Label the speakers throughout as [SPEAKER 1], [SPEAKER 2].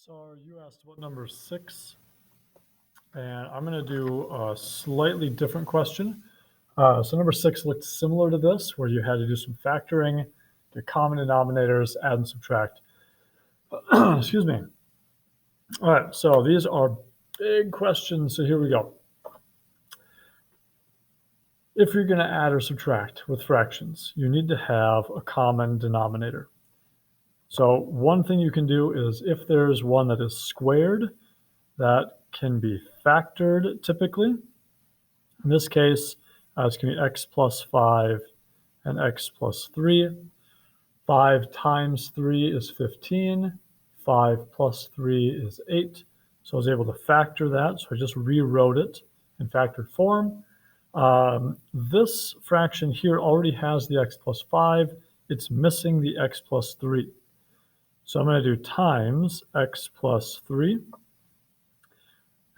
[SPEAKER 1] So you asked about number 6, and I'm going to do a slightly different question. So number 6 looked similar to this, where you had to do some factoring, get common denominators, add and subtract. Excuse me. All right, so these are big questions, so here we go. If you're going to add or subtract with fractions, you need to have a common denominator. So one thing you can do is if there's one that is squared, that can be factored typically. In this case, it's going to be x plus 5 and x plus 3. 5 times 3 is 15. 5 plus 3 is 8. So I was able to factor that, so I just rewrote it in factored form. This fraction here already has the x plus 5. It's missing the x plus 3. So I'm going to do times x plus 3.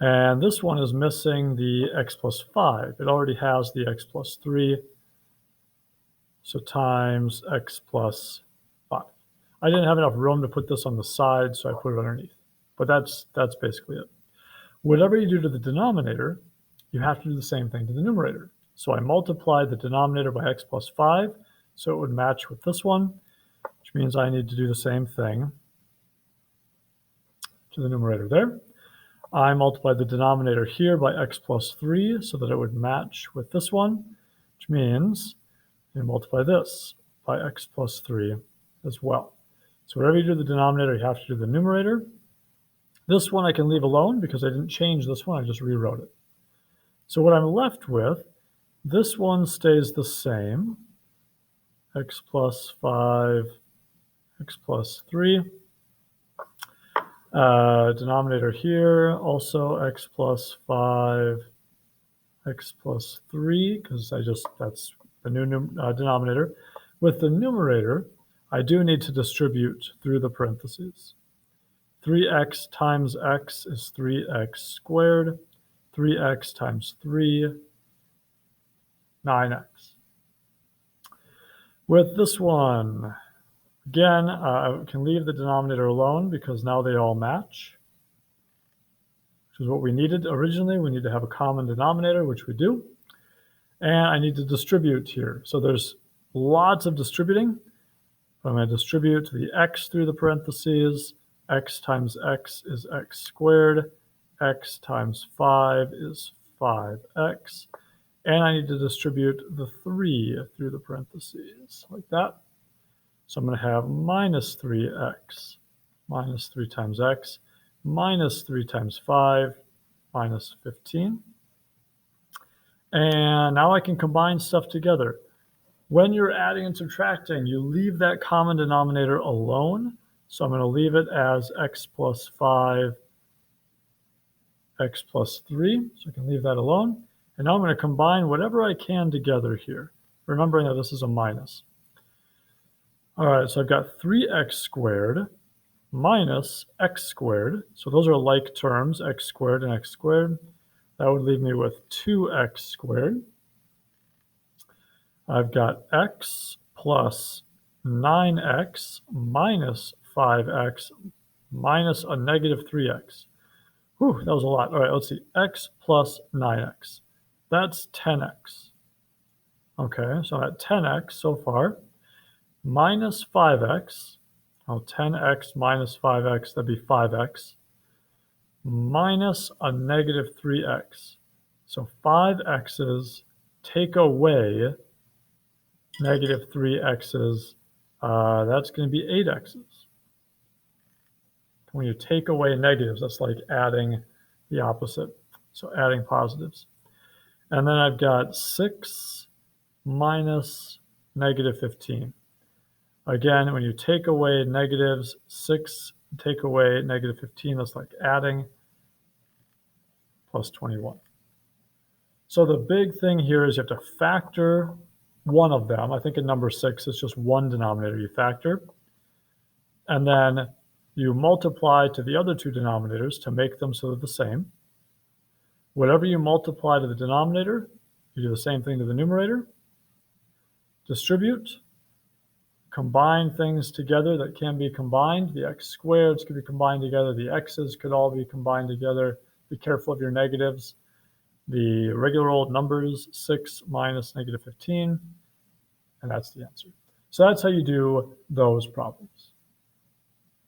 [SPEAKER 1] And this one is missing the x plus 5. It already has the x plus 3. So times x plus 5. I didn't have enough room to put this on the side, so I put it underneath. But that's basically it. Whatever you do to the denominator, you have to do the same thing to the numerator. So I multiplied the denominator by x plus 5, so it would match with this one, which means I need to do the same thing to the numerator there. I multiplied the denominator here by x plus 3 so that it would match with this one, which means you multiply this by x plus 3 as well. So whatever you do the denominator, you have to do the numerator. This one I can leave alone because I didn't change this one, I just rewrote it. So what I'm left with, this one stays the same, x plus 5, x plus 3. Denominator here, also x plus 5, x plus 3, because that's the new denominator. With the numerator, I do need to distribute through the parentheses. 3x times x is 3x squared. 3x times 3, 9x. With this one, again, I can leave the denominator alone because now they all match, which is what we needed originally. We need to have a common denominator, which we do. And I need to distribute here. So there's lots of distributing. I'm going to distribute the x through the parentheses. X times x is x squared. X times 5 is 5x. And I need to distribute the 3 through the parentheses, like that. So I'm going to have minus 3x, minus 3 times x, minus 3 times 5, minus 15. And now I can combine stuff together. When you're adding and subtracting, you leave that common denominator alone. So I'm going to leave it as x plus 5, x plus 3. So I can leave that alone. And now I'm going to combine whatever I can together here, remembering that this is a minus. All right, so I've got 3x squared minus x squared. So those are like terms, x squared and x squared. That would leave me with 2x squared. I've got x plus 9x minus 5x minus a negative 3x. Whew, that was a lot. All right, let's see. X plus 9x. That's 10x. Okay, so I'm at 10x so far. Minus 5x. Oh, 10x minus 5x, that'd be 5x. Minus a negative 3x. So 5x's take away negative 3x's. That's going to be 8x's. When you take away negatives, that's like adding the opposite. So adding positives. And then I've got 6 minus negative 15. Again, when you take away negatives, 6 take away negative 15, that's like adding, plus 21. So the big thing here is you have to factor one of them. I think in number 6, it's just one denominator you factor. And then you multiply to the other two denominators to make them so they're the same. Whatever you multiply to the denominator, you do the same thing to the numerator. Distribute, combine things together that can be combined. The x squareds could be combined together. The x's could all be combined together. Be careful of your negatives. The regular old numbers, 6 minus negative 15, and that's the answer. So that's how you do those problems.